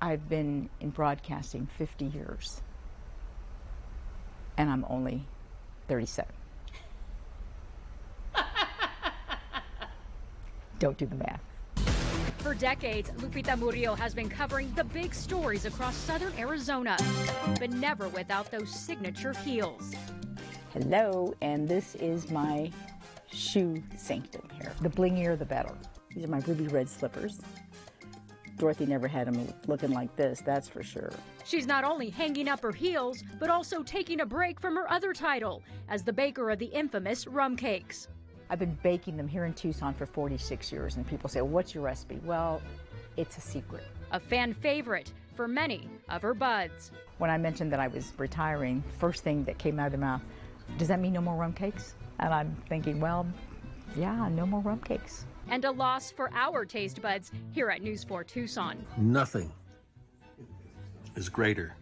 I've been in broadcasting 50 years, and I'm only 37. Don't do the math. For decades, Lupita Murillo has been covering the big stories across southern Arizona, but never without those signature heels. Hello, and this is my shoe sanctum here. The blingier, the better. These are my ruby red slippers. Dorothy never had them looking like this, that's for sure. She's not only hanging up her heels, but also taking a break from her other title as the baker of the infamous rum cakes. I've been baking them here in Tucson for 46 years, and people say, what's your recipe? Well, it's a secret. A fan favorite for many of her buds. When I mentioned that I was retiring, first thing that came out of their mouth, does that mean no more rum cakes? And I'm thinking, well, yeah, no more rum cakes. And a loss for our taste buds here at News 4 Tucson. Nothing is greater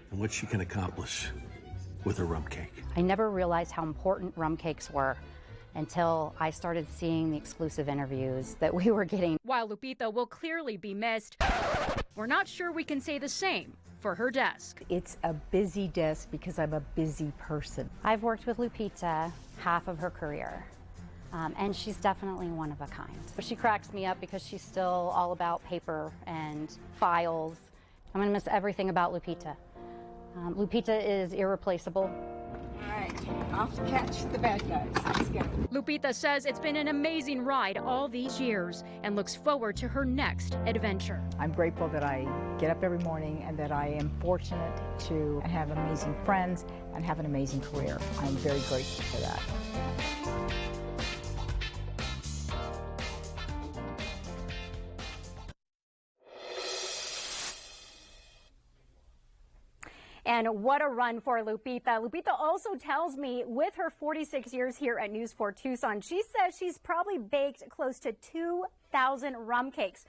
than what she can accomplish with a rum cake. I never realized how important rum cakes were until I started seeing the exclusive interviews that we were getting. While Lupita will clearly be missed, we're not sure we can say the same for her desk. It's a busy desk because I'm a busy person. I've worked with Lupita half of her career. And she's definitely one of a kind. She cracks me up because she's still all about paper and files. I'm gonna miss everything about Lupita. Lupita is irreplaceable. All right, off to catch the bad guys. Let's go. Lupita says it's been an amazing ride all these years and looks forward to her next adventure. I'm grateful that I get up every morning and that I am fortunate to have amazing friends and have an amazing career. I'm very grateful for that. And what a run for Lupita. Lupita also tells me with her 46 years here at News 4 Tucson, she says she's probably baked close to 2,000 rum cakes,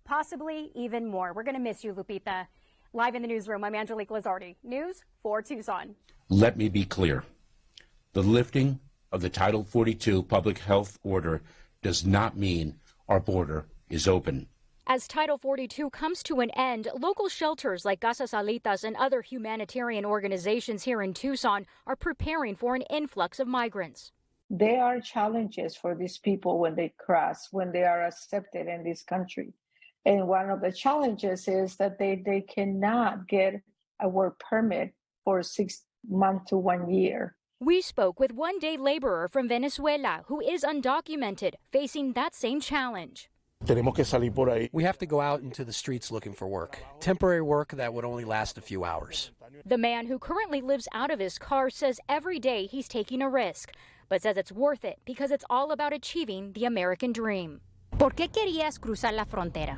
possibly even more. We're going to miss you, Lupita. Live in the newsroom, I'm Angelique Lizarde, News 4 Tucson. Let me be clear. The lifting of the Title 42 public health order does not mean our border is open. As Title 42 comes to an end, local shelters like Casas Alitas and other humanitarian organizations here in Tucson are preparing for an influx of migrants. There are challenges for these people when they cross, when they are accepted in this country. And one of the challenges is that they cannot get a work permit for 6 months to 1 year. We spoke with one-day laborer from Venezuela who is undocumented, facing that same challenge. We have to go out into the streets looking for work. Temporary work that would only last a few hours. The man who currently lives out of his car says every day he's taking a risk, but says it's worth it because it's all about achieving the American dream. ¿Por qué querías cruzar la frontera?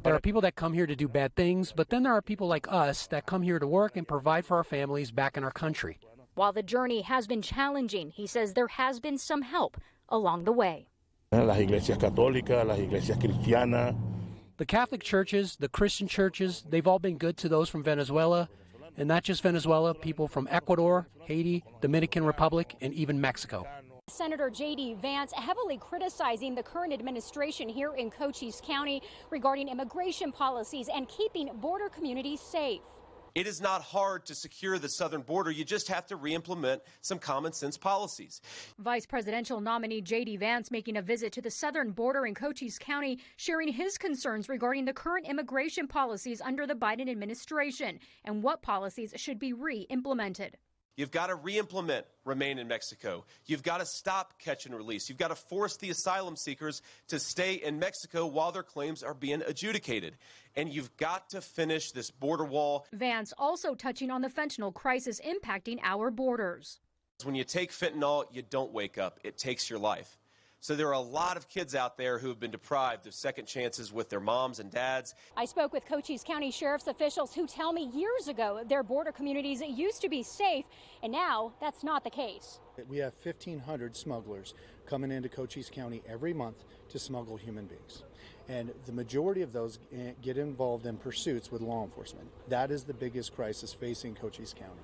There are people that come here to do bad things, but then there are people like us that come here to work and provide for our families back in our country. While the journey has been challenging, he says there has been some help along the way. The Catholic churches, the Christian churches, they've all been good to those from Venezuela, and not just Venezuela, people from Ecuador, Haiti, Dominican Republic, and even Mexico. Senator J.D. Vance heavily criticizing the current administration here in Cochise County regarding immigration policies and keeping border communities safe. It is not hard to secure the southern border. You just have to re-implement some common sense policies. Vice presidential nominee J.D. Vance making a visit to the southern border in Cochise County, sharing his concerns regarding the current immigration policies under the Biden administration and what policies should be re-implemented. You've got to re-implement Remain in Mexico. You've got to stop catch and release. You've got to force the asylum seekers to stay in Mexico while their claims are being adjudicated. And you've got to finish this border wall. Vance also touching on the fentanyl crisis impacting our borders. When you take fentanyl, you don't wake up. It takes your life. So there are a lot of kids out there who have been deprived of second chances with their moms and dads. I spoke with Cochise County Sheriff's officials who tell me years ago their border communities used to be safe, and now that's not the case. We have 1,500 smugglers coming into Cochise County every month to smuggle human beings. And the majority of those get involved in pursuits with law enforcement. That is the biggest crisis facing Cochise County.